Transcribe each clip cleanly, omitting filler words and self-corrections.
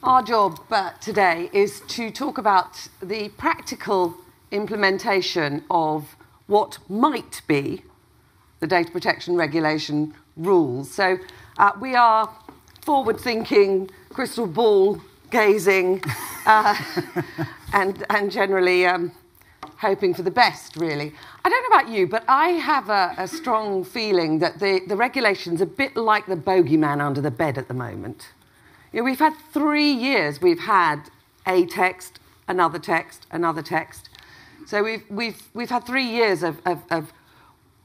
Our job today is to talk about the practical implementation of what might be the data protection regulation rules. So we are forward-thinking, crystal ball gazing, and generally hoping for the best, really. I don't know about you, but I have a strong feeling that the regulation's a bit like the bogeyman under the bed at the moment. You know, we've had 3 years. We've had a text, another text, another text. So we've had 3 years of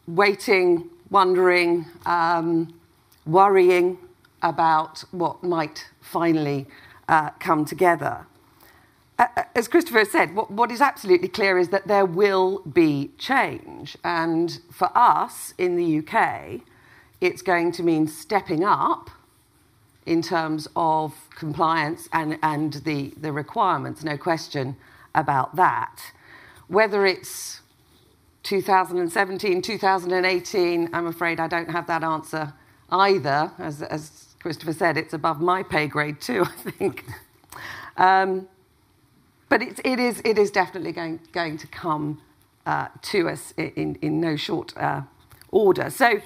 waiting, wondering, worrying about what might finally come together. As Christopher said, what is absolutely clear is that there will be change. And for us in the UK, it's going to mean stepping up in terms of compliance and the requirements, no question about that. Whether it's 2017, 2018, I'm afraid I don't have that answer either. As Christopher said, it's above my pay grade too, I think. But it is definitely going to come to us in no short order. So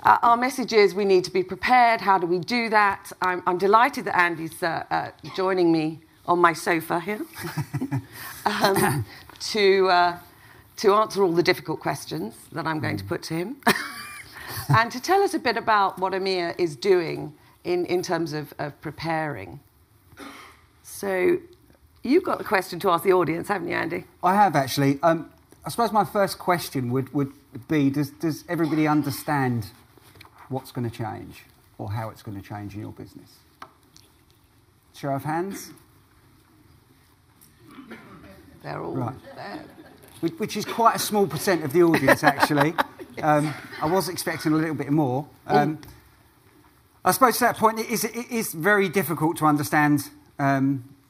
our message is we need to be prepared. How do we do that? I'm delighted that Andy's joining me on my sofa here to answer all the difficult questions that I'm going to put to him and to tell us a bit about what AIMIA is doing in terms of preparing. So you've got a question to ask the audience, haven't you, Andy? I have, actually. I suppose my first question would be, does everybody understand what's going to change or how it's going to change in your business? Show of hands? They're all right. There. Which is quite a small % of the audience, actually. I was expecting a little bit more. I suppose to that point, it is very difficult to understand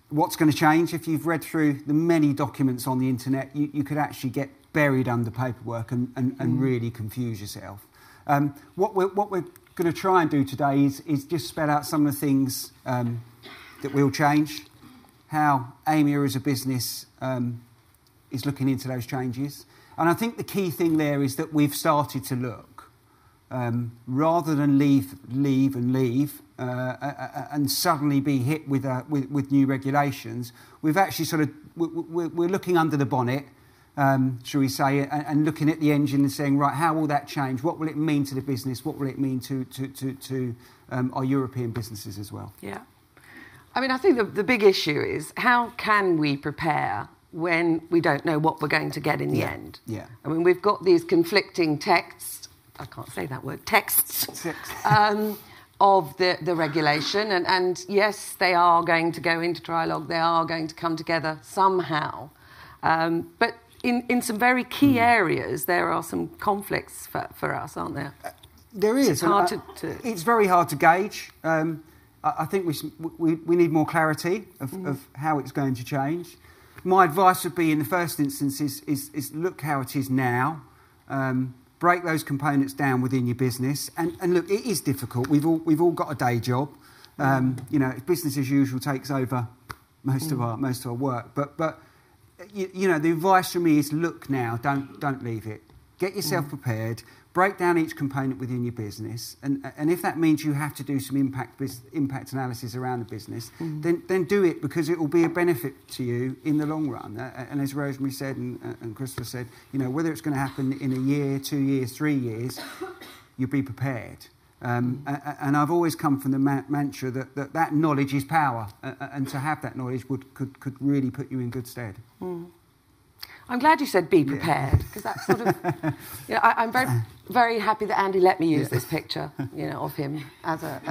what's going to change. If you've read through the many documents on the internet, you could actually get buried under paperwork and really confuse yourself. What we're going to try and do today is just spell out some of the things that will change, how AIMIA as a business is looking into those changes. And I think the key thing there is that we've started to look. Rather than leave and suddenly be hit with new regulations, we've actually we're looking under the bonnet, shall we say, and looking at the engine and saying, right, how will that change? What will it mean to the business? What will it mean to our European businesses as well? Yeah. I mean, I think the big issue is how can we prepare when we don't know what we're going to get in the end? Yeah. I mean, we've got these conflicting texts. I can't say that word. Texts. Of the regulation. And yes, they are going to go into trilogue. They are going to come together somehow. But in some very key areas, there are some conflicts for us, aren't there? There is. It's hard to... It's very hard to gauge. I think we need more clarity of how it's going to change. My advice would be, in the first instance, is look how it is now. Break those components down within your business, and look, it is difficult. We've all got a day job. If business as usual takes over most of our work. But the advice from me is look now. Don't leave it. Get yourself prepared. Break down each component within your business, and if that means you have to do some impact analysis around the business, then do it, because it will be a benefit to you in the long run. And as Rosemary said and Christopher said, whether it's going to happen in a year, 2 years, 3 years, you'll be prepared. And I've always come from the mantra that knowledge is power, and to have that knowledge could really put you in good stead. I'm glad you said be prepared, because that's sort of... I'm very, very happy that Andy let me use this picture, of him as a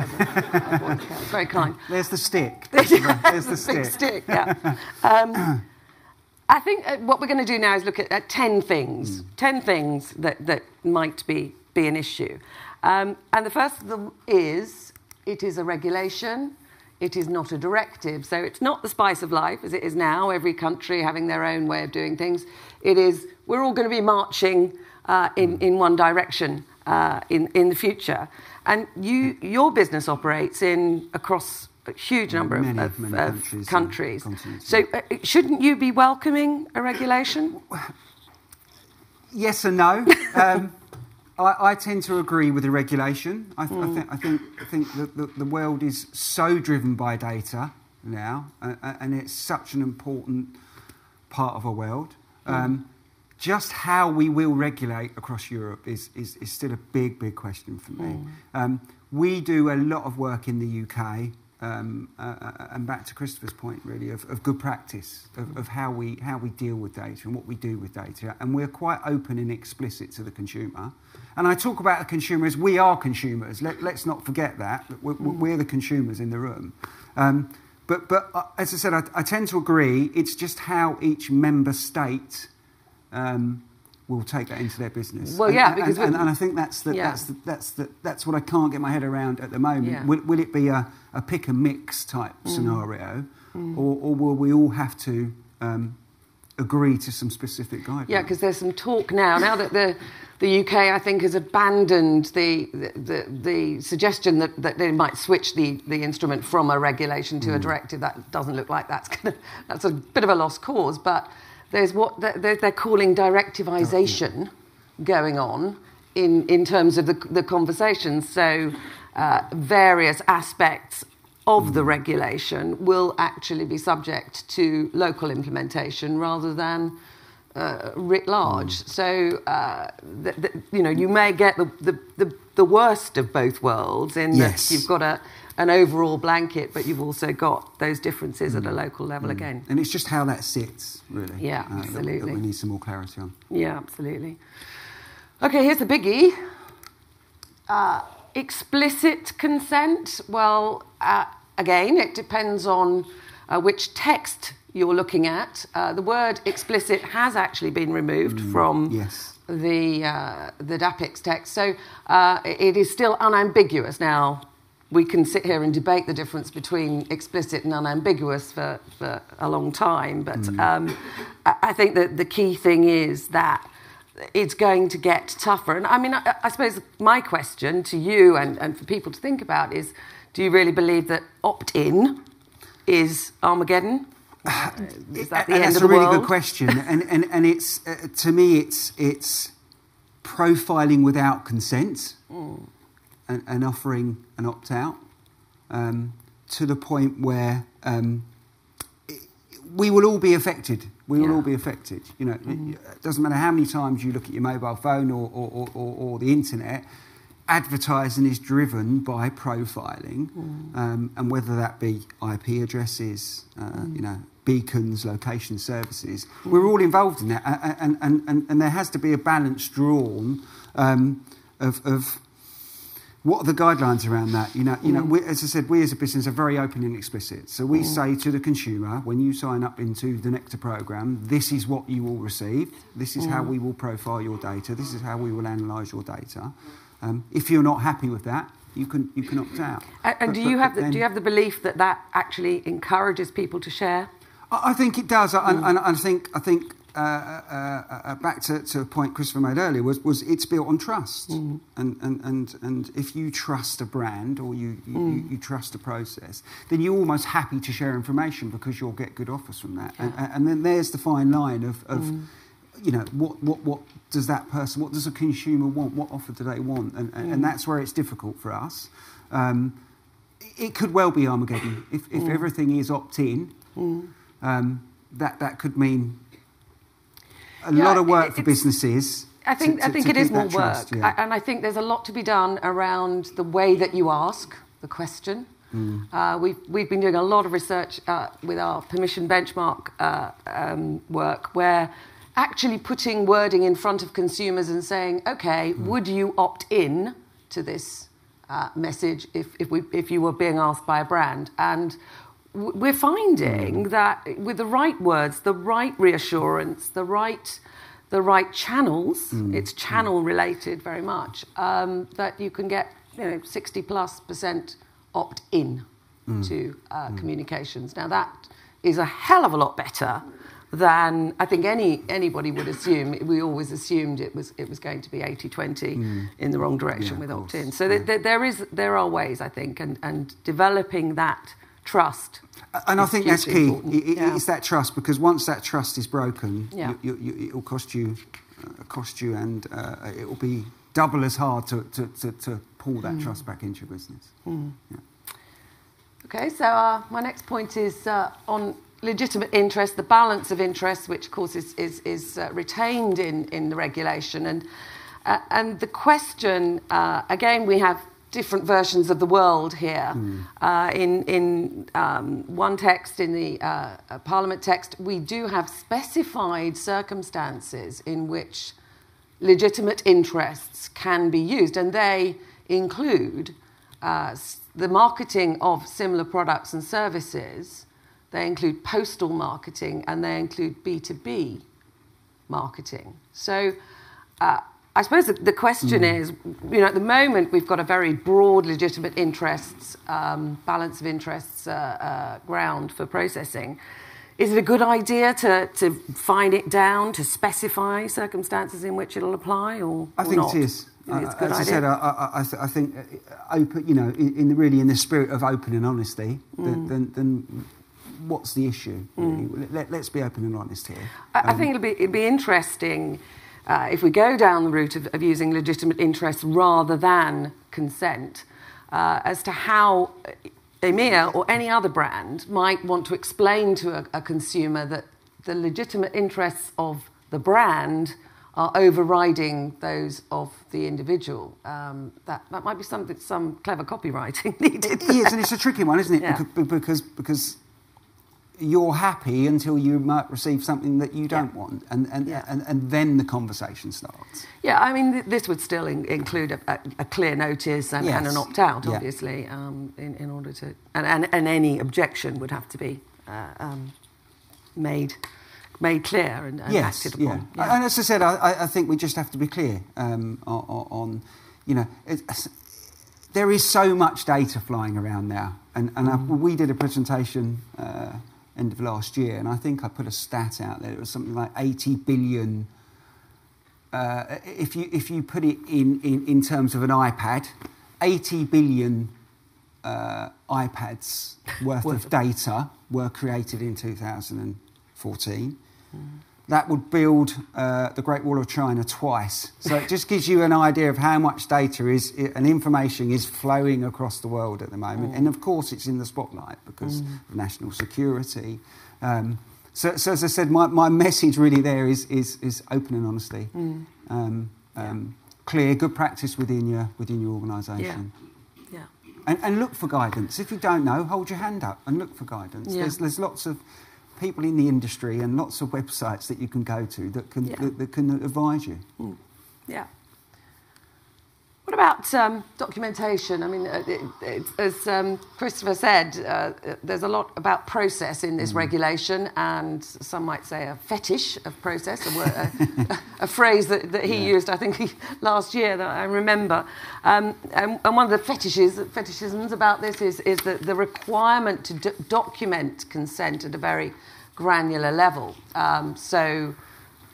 Boy Scout. It's very kind. There's the stick. There's the stick. Big stick, yeah. I think what we're going to do now is look at 10 things, 10 things that might be an issue. And the first of them is, it is a regulation. It is not a directive. So it's not the spice of life as it is now, every country having their own way of doing things. It is, we're all going to be marching in one direction in the future. And your business operates across a huge number many of countries. Continents. So shouldn't you be welcoming a regulation? Yes and no. I tend to agree with the regulation. I think that the world is so driven by data now, and it's such an important part of our world. Just how we will regulate across Europe is still a big question for me. We do a lot of work in the UK, and back to Christopher's point, really, of good practice, of how we deal with data and what we do with data. And we're quite open and explicit to the consumer. And I talk about the consumer as we are consumers. Let's not forget that we're the consumers in the room. But as I said, I tend to agree. It's just how each member state will take that into their business. Well, because I think that's what I can't get my head around at the moment. Yeah. Will it be a pick and mix type scenario, or will we all have to agree to some specific guidelines? Yeah, because there's some talk now that the UK, I think, has abandoned the suggestion that they might switch the instrument from a regulation to a directive. That doesn't look like that's a bit of a lost cause, but there's what they're calling directivisation going on in terms of the conversations. So various aspects of the regulation will actually be subject to local implementation rather than writ large. So you may get the worst of both worlds in that you've got an overall blanket, but you've also got those differences at a local level again. And it's just how that sits, really. Yeah, absolutely. That we need some more clarity on. Yeah, absolutely. Okay, here's the biggie. Explicit consent. Well, again, it depends on which text you're looking at. The word explicit has actually been removed from the DAPIX text, so it is still unambiguous. Now, we can sit here and debate the difference between explicit and unambiguous for a long time, but I think that the key thing is that it's going to get tougher. And I mean, I suppose my question to you and for people to think about is, do you really believe that opt-in is Armageddon? Is that the end of the world? That's a really good question, and it's to me it's profiling without consent and offering an opt-out to the point where we will all be affected. We will all be affected. You know, it doesn't matter how many times you look at your mobile phone or the internet. Advertising is driven by profiling, and whether that be IP addresses, beacons, location services, we're all involved in that, and there has to be a balance drawn of what are the guidelines around that. As I said, we as a business are very open and explicit. So we say to the consumer, when you sign up into the Nectar programme, this is what you will receive. This is how we will profile your data. This is how we will analyse your data. If you're not happy with that, you can opt out. And do you have the belief that actually encourages people to share? I think it does, and I think back to a point Christopher made earlier was it's built on trust, and if you trust a brand or you trust a process, then you're almost happy to share information because you'll get good offers from that, and then there's the fine line of what does that person, what does a consumer want, what offer do they want, and that's where it's difficult for us. It could well be Armageddon if everything is opt-in. That could mean a lot of work for businesses. I think it is more work, and I think there's a lot to be done around the way that you ask the question. We've been doing a lot of research with our permission benchmark work, where actually putting wording in front of consumers and saying, okay, would you opt in to this message if you were being asked by a brand? And we're finding that with the right words, the right reassurance, the right channels, it's channel related very much, that you can get 60+% opt in to communications. Now that is a hell of a lot better than I think anybody would assume. We always assumed it was going to be 80-20 in the wrong direction with opt-in. So there are ways, I think, and developing that trust. And I think that's key. Yeah. It's that trust, because once that trust is broken, Yeah. it will cost you, and it will be double as hard to pull that trust back into your business. Yeah. Okay, so my next point is on legitimate interest, the balance of interest, which of course is retained in the regulation, and the question again, we have different versions of the world here. In one text, in the Parliament text, we do have specified circumstances in which legitimate interests can be used, and they include the marketing of similar products and services. They include postal marketing, and they include B2B marketing. So I suppose the question is, at the moment we've got a very broad legitimate interests, balance of interests ground for processing. Is it a good idea to fine it down, to specify circumstances in which it'll apply, or I think not? it is. As I said, I think open, in the spirit of open and honesty, then what's the issue? Really? Let's be open and honest here. I think it'd be interesting if we go down the route of using legitimate interest rather than consent, as to how AIMIA or any other brand might want to explain to a consumer that the legitimate interests of the brand are overriding those of the individual. That might be some clever copywriting needed. It is, and it's a tricky one, isn't it? Yeah. Because you're happy until you might receive something that you don't want, and then the conversation starts. Yeah, I mean, this would still include a clear notice and an opt-out, obviously, in order to... And any objection would have to be made clear and acted upon. Yeah. And as I said, I think we just have to be clear on there is so much data flying around now, and we did a presentation end of last year, and I think I put a stat out there. It was something like 80 billion. If you put it in terms of an iPad, 80 billion iPads worth of data were created in 2014. That would build the Great Wall of China twice. So it just gives you an idea of how much data and information is flowing across the world at the moment. And of course, it's in the spotlight because of national security. So as I said, my message really there is open and honesty, clear, good practice within your organisation. Yeah. And look for guidance. If you don't know, hold your hand up and look for guidance. Yeah. There's lots of people in the industry and lots of websites that you can go to that can advise you. Yeah. What about documentation? I mean, as Christopher said, there's a lot about process in this regulation, and some might say a fetish of process, a phrase that he used, I think, last year that I remember. And one of the fetishisms about this is the requirement to document consent at a very granular level. So,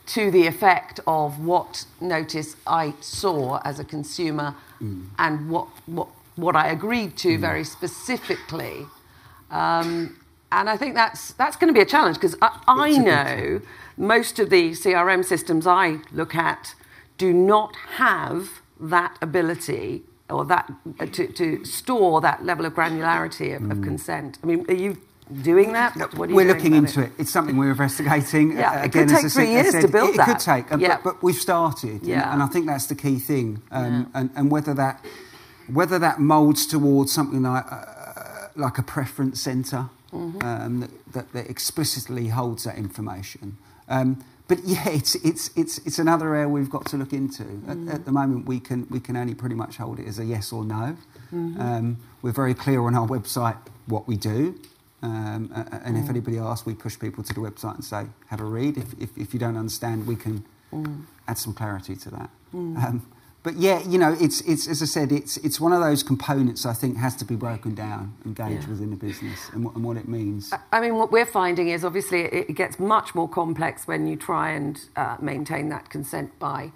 to the effect of what notice I saw as a consumer and what I agreed to very specifically. And I think that's going to be a challenge, because I know most of the CRM systems I look at do not have that ability or that to store that level of granularity of consent. I mean, are you doing that? We're looking into it. It's something we're investigating. Yeah, it could take 3 years to build that. It could take, but we've started, and I think that's the key thing. And whether that moulds towards something like a preference centre that explicitly holds that information. But it's another area we've got to look into. At the moment, we can only pretty much hold it as a yes or no. We're very clear on our website what we do. And if anybody asks, we push people to the website and say, have a read. If you don't understand, we can add some clarity to that. But it's as I said, it's one of those components I think has to be broken down and gauged within the business and what it means. I mean, what we're finding is obviously it gets much more complex when you try and maintain that consent by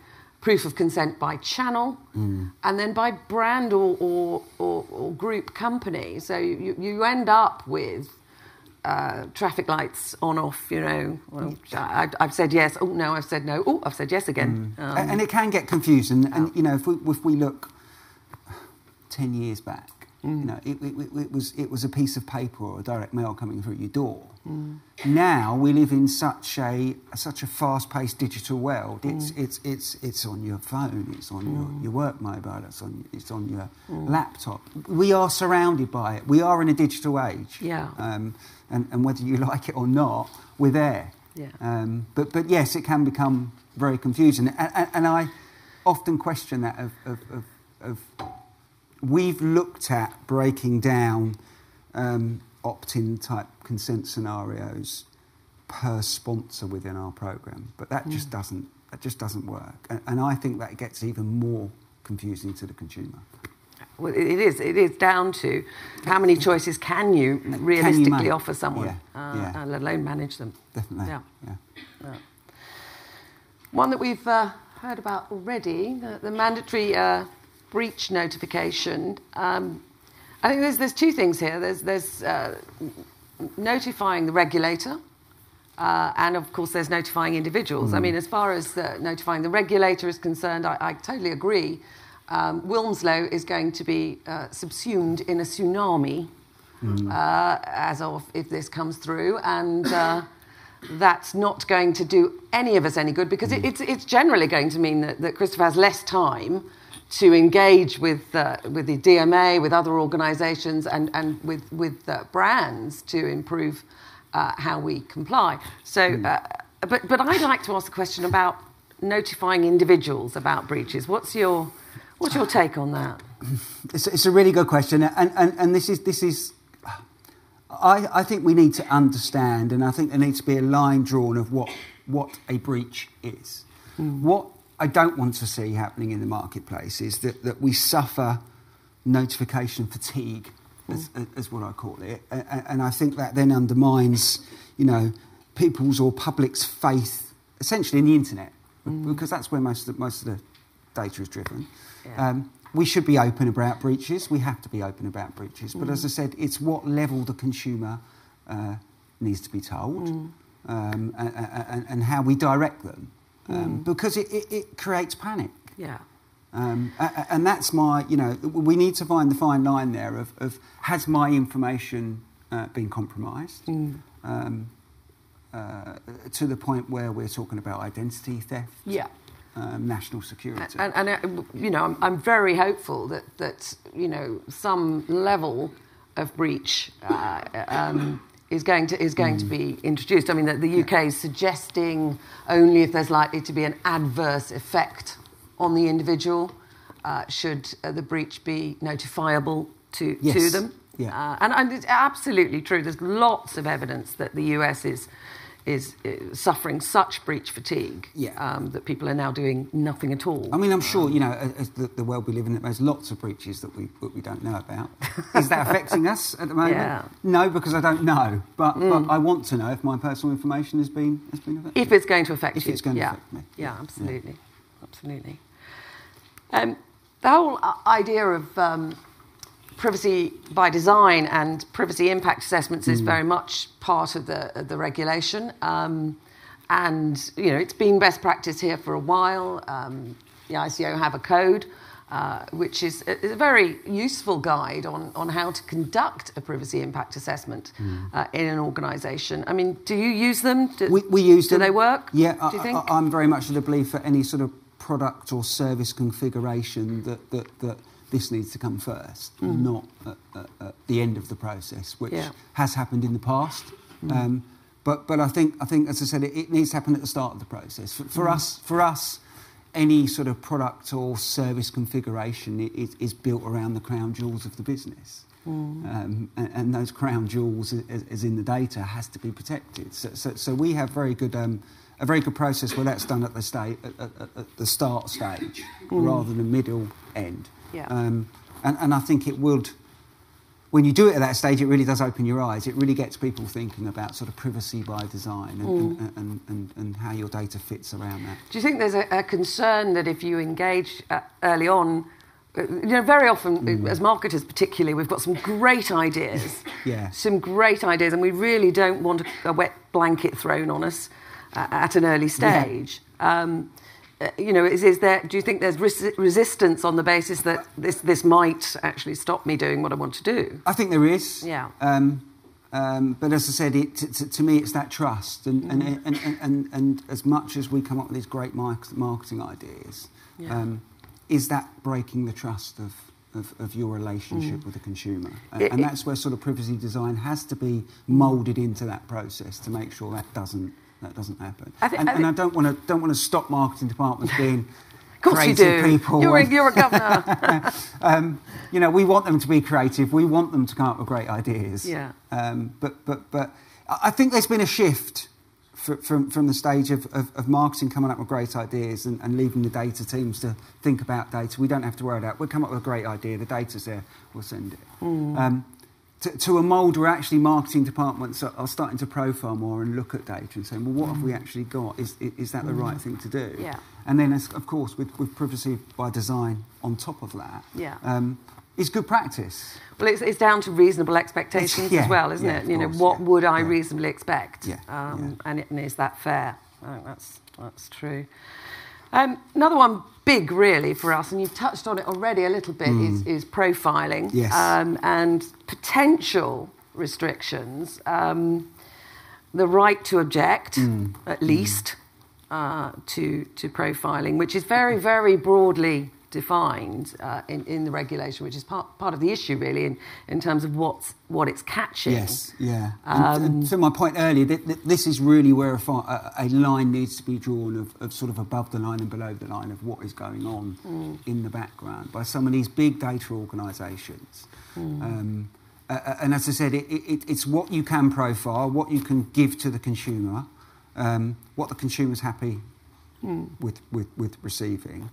proof of consent by channel, and then by brand or group company. So you end up with traffic lights on, off, well, I've said yes, oh no, I've said no, oh, I've said yes again. And it can get confusing. And, if we look 10 years back, it was a piece of paper or a direct mail coming through your door. Now we live in such a fast-paced digital world. It's on your phone, it's on your work mobile, it's on your laptop. We are surrounded by it. We are in a digital age. Yeah. And whether you like it or not, we're there. Yeah. But yes, it can become very confusing. And I often question that of we've looked at breaking down opt-in type consent scenarios per sponsor within our programme, but that just doesn't work. And I think that gets even more confusing to the consumer. Well, it is down to how many choices can you realistically offer someone, let alone manage them. Definitely. Yeah. One that we've heard about already, the mandatory breach notification. I think there's two things here. There's notifying the regulator, and of course there's notifying individuals. I mean, as far as notifying the regulator is concerned, I totally agree. Wilmslow is going to be subsumed in a tsunami as of if this comes through, and that's not going to do any of us any good, because it's generally going to mean that Christopher has less time to engage with the DMA, with other organisations, and with brands to improve how we comply. So, but I'd like to ask a question about notifying individuals about breaches. What's your take on that? It's a really good question, and this is. I think we need to understand, and I think there needs to be a line drawn of what a breach is. What I don't want to see happening in the marketplace is that we suffer notification fatigue, as what I call it, and I think that then undermines, people's or public's faith, essentially, in the internet, because that's where most of the data is driven. Yeah. We should be open about breaches. We have to be open about breaches. But as I said, it's what level the consumer needs to be told, and how we direct them. Because it creates panic. Yeah. And that's we need to find the fine line there of has my information been compromised to the point where we're talking about identity theft, national security. And I'm very hopeful that some level of breach is going to be introduced. I mean, that the UK is suggesting only if there's likely to be an adverse effect on the individual should the breach be notifiable to them. Yeah. And it's absolutely true. There's lots of evidence that the US is suffering such breach fatigue that people are now doing nothing at all. I mean, I'm sure, as the world we live in, there's lots of breaches that we don't know about. Is that affecting us at the moment? Yeah. No, because I don't know. But I want to know if my personal information has been affected. If it's going to affect you. If it's going to affect me. Yeah, absolutely. Yeah. Absolutely. The whole idea of privacy by design and privacy impact assessments is very much part of the regulation, and it's been best practice here for a while. The ICO have a code which is a very useful guide on how to conduct a privacy impact assessment in an organisation. I mean, do you use them? We use them. Do they work? Yeah, do you think? I'm very much of the belief that any sort of product or service configuration that this needs to come first, not at the end of the process, which has happened in the past. But I think, as I said, it needs to happen at the start of the process. For us, any sort of product or service configuration is built around the crown jewels of the business. And those crown jewels, as in the data, has to be protected. So we have a very good process where that's done at the start stage rather than the middle end. Yeah. And I think it would when you do it at that stage, it really does open your eyes. It really gets people thinking about sort of privacy by design and how your data fits around that. Do you think there's a concern that if you engage early on, very often, as marketers particularly, we've got some great ideas, some great ideas, and we really don't want a wet blanket thrown on us at an early stage. Is there? Do you think there's resistance on the basis that this might actually stop me doing what I want to do? I think there is. Yeah. But as I said, to me, it's that trust, and as much as we come up with these great marketing ideas, is that breaking the trust of your relationship with the consumer? And that's where sort of privacy design has to be moulded into that process to make sure that doesn't happen. I don't want to stop marketing departments being creative people. You're a governor. We want them to be creative. We want them to come up with great ideas. Yeah. But I think there's been a shift from the stage of marketing coming up with great ideas and leaving the data teams to think about data. We don't have to worry about it. We'll come up with a great idea. The data's there. We'll send it. To a mould where actually marketing departments are starting to profile more and look at data and saying, well, what have we actually got? Is that the right thing to do? Yeah. And then, of course, with privacy by design on top of that, is good practice. Well, it's down to reasonable expectations as well, isn't it? What would I reasonably expect? And is that fair? I think that's true. Another one big, really, for us, and you've touched on it already a little bit, is profiling and potential restrictions. The right to object, at least, to profiling, which is very, very broadly defined in the regulation, which is part of the issue, really, in terms of what it's catching. Yes, yeah. And to my point earlier, this is really where a line needs to be drawn of sort of above the line and below the line of what is going on in the background by some of these big data organisations. And as I said, it's what you can profile, what you can give to the consumer, what the consumer's happy with receiving.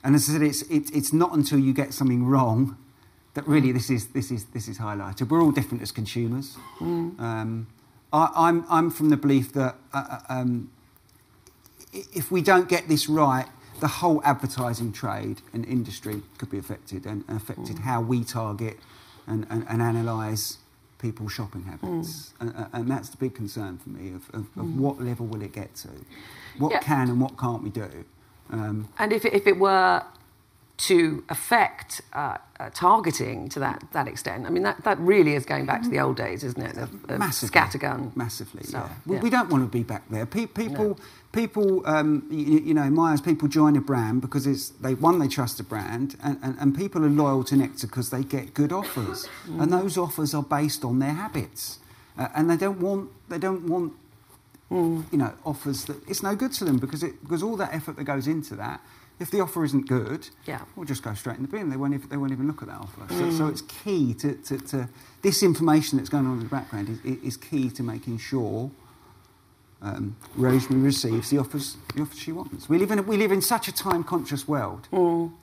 And as I said, it's not until you get something wrong that really this is highlighted. We're all different as consumers. I'm from the belief that if we don't get this right, the whole advertising trade and industry could be affected and affected how we target and analyse people's shopping habits. And that's the big concern for me of what level will it get to? What can and what can't we do? And if it were to affect targeting to that extent, I mean, that really is going back to the old days, isn't it? Of scattergun. Massively, stuff. Yeah. We don't want to be back there. People, Myers, people join a brand because they trust a brand, and people are loyal to Nectar because they get good offers, and those offers are based on their habits, and they don't want offers that it's no good to them because all that effort that goes into that, if the offer isn't good, we'll just go straight in the bin. They won't even look at that offer. So it's key to this information that's going on in the background is key to making sure Rosemary receives the offers she wants. We live in such a time conscious world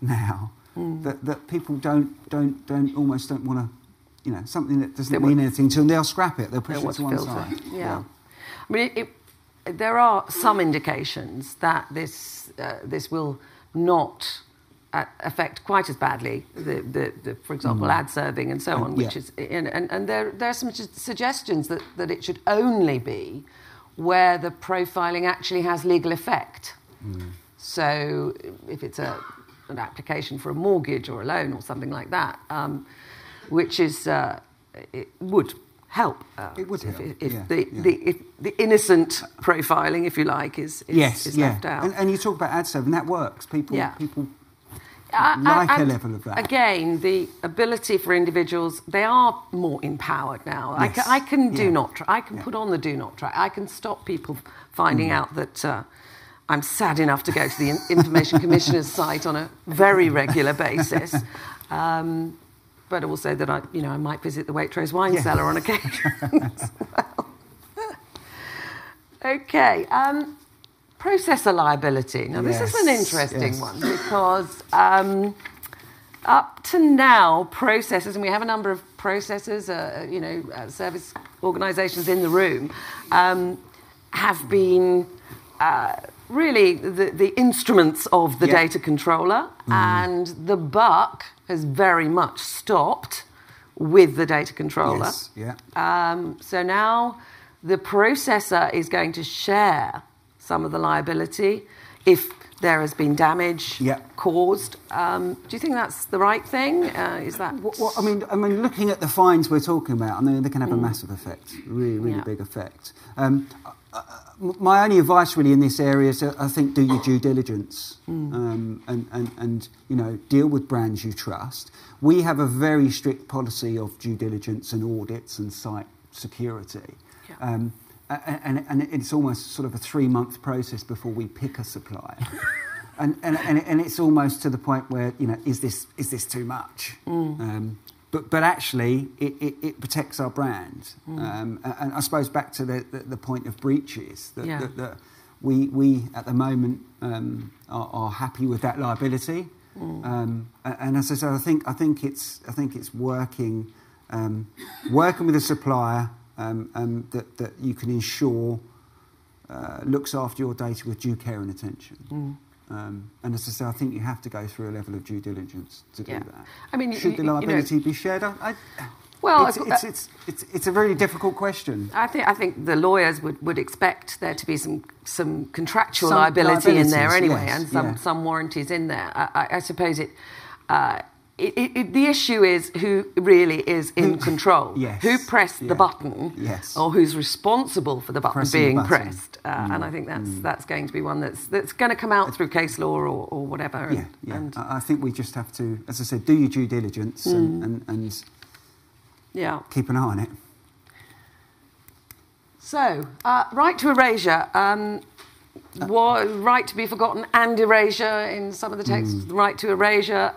now that people don't want to something that doesn't mean anything to them, they'll scrap it. They'll push it to one side. Yeah. I mean, there are some indications that this will not affect quite as badly the for example, ad serving and so on, which is and there are some suggestions that it should only be where the profiling actually has legal effect. So if it's an application for a mortgage or a loan or something like that, which is it would help. It would help if the innocent profiling, if you like, is left out. And you talk about ad serving, that works. People like a level of that. Again, the ability for individuals, they are more empowered now. Yes. I can do not try. I can put on the do not try. I can stop people finding out that I'm sad enough to go to the Information Commissioner's site on a very regular basis. But also that I might visit the Waitrose wine cellar on occasion as well. Okay, processor liability. Now, this is an interesting one because up to now, processors, and we have a number of processors, service organisations in the room, have been really the instruments of the data controller, and the buck has very much stopped with the data controller. Yes, yeah. So now the processor is going to share some of the liability if there has been damage caused. Do you think that's the right thing? Is that? Well, I mean, looking at the fines we're talking about, I mean, they can have a massive effect, really big effect. My only advice really in this area is, I think, do your due diligence and deal with brands you trust. We have a very strict policy of due diligence and audits and site security. Yeah. And it's almost sort of a 3-month process before we pick a supplier. and it's almost to the point where, is this too much? But actually, it protects our brand. And I suppose back to the point of breaches, that we at the moment are happy with that liability. And as I said, I think it's working with a supplier that you can ensure looks after your data with due care and attention. And as I say, I think you have to go through a level of due diligence to do that. I mean, should the liability be shared? It's a very difficult question. I think the lawyers would expect there to be some contractual liability in there anyway, and some warranties in there. I suppose the issue is who really is in control, who pressed the button, or who's responsible for the button being pressed. And I think that's going to be one that's going to come out through case law or whatever. And I think we just have to, as I said, do your due diligence and keep an eye on it. So, right to erasure. Right to be forgotten and erasure in some of the texts. Right to erasure.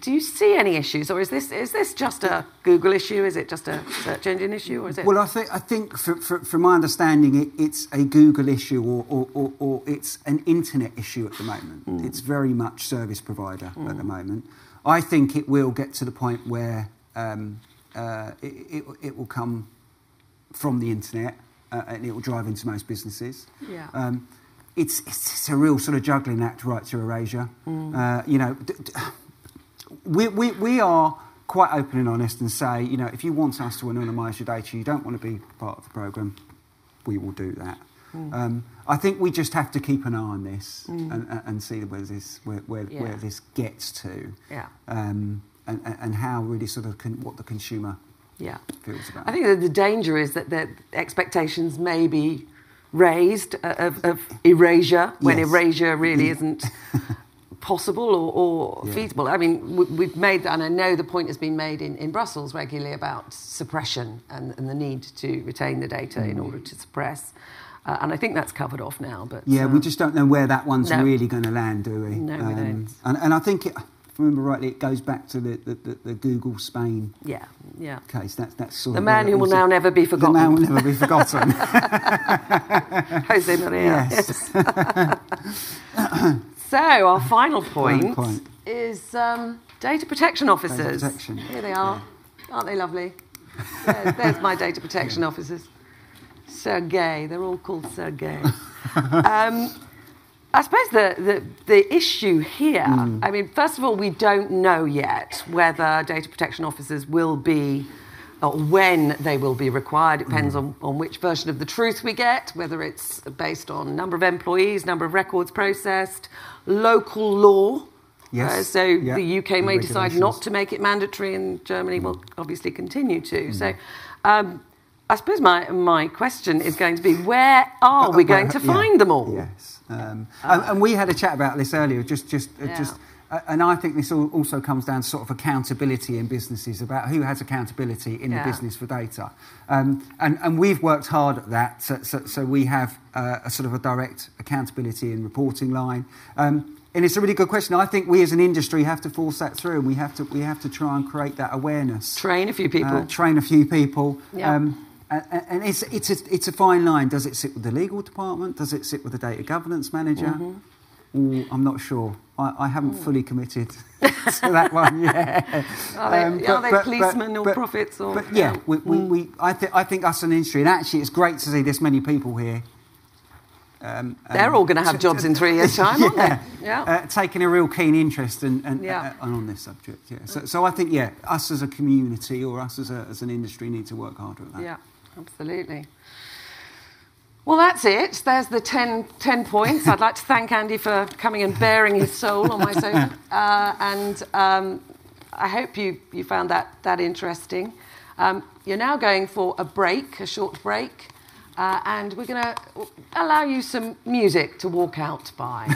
Do you see any issues, or is this just a Google issue? Is it just a search engine issue, or is it? Well, I think from my understanding, it's a Google issue, or it's an internet issue at the moment. It's very much service provider at the moment. I think it will get to the point where it will come from the internet, and it will drive into most businesses. Yeah. It's a real sort of juggling act, right to erasure. We are quite open and honest and say, if you want us to anonymise your data, you don't want to be part of the programme, we will do that. I think we just have to keep an eye on this and see where this gets to, and how really sort of what the consumer feels about. I think that the danger is that the expectations may be raised of erasure when erasure really isn't possible or feasible. I mean, we've made, and I know the point has been made in Brussels regularly about suppression and the need to retain the data in order to suppress. And I think that's covered off now. But we just don't know where that one's really going to land, do we? No, we don't. And I think, if I remember rightly, it goes back to the Google Spain case. That's sort the of man who will now never be forgotten. The man will never be forgotten. Jose Maria. Yes. So our final point is data protection officers. Data protection. Here they are. Aren't they lovely? There's my data protection officers. Sergey. They're all called Sergey. I suppose the issue here, I mean, first of all, we don't know yet whether data protection officers will be, or when they will be required. It depends on which version of the truth we get, whether it's based on number of employees, number of records processed, local law. Yes. The UK may decide not to make it mandatory, and Germany will obviously continue to. So I suppose my question is going to be, where are we going to find them all? Yes. And we had a chat about this earlier, and I think this also comes down to sort of accountability in businesses, about who has accountability in the business for data. And we've worked hard at that, so we have a sort of a direct accountability and reporting line. And it's a really good question. I think we as an industry have to force that through, and we have to try and create that awareness. Train a few people. Yeah. And it's a fine line. Does it sit with the legal department? Does it sit with the data governance manager? Ooh, I'm not sure. I haven't fully committed to that one yet. Are they policemen or prophets? Or, but yeah, I think us in the industry, and actually it's great to see this many people here. They're all going to have jobs in 3 years' time, aren't they? Yeah. Taking a real keen interest and on this subject. Yeah. So I think us as a community or us as an industry need to work harder at that. Yeah, absolutely. Well, that's it. There's the 10 points. I'd like to thank Andy for coming and bearing his soul on my sofa. I hope you found that interesting. You're now going for a short break, and we're going to allow you some music to walk out by.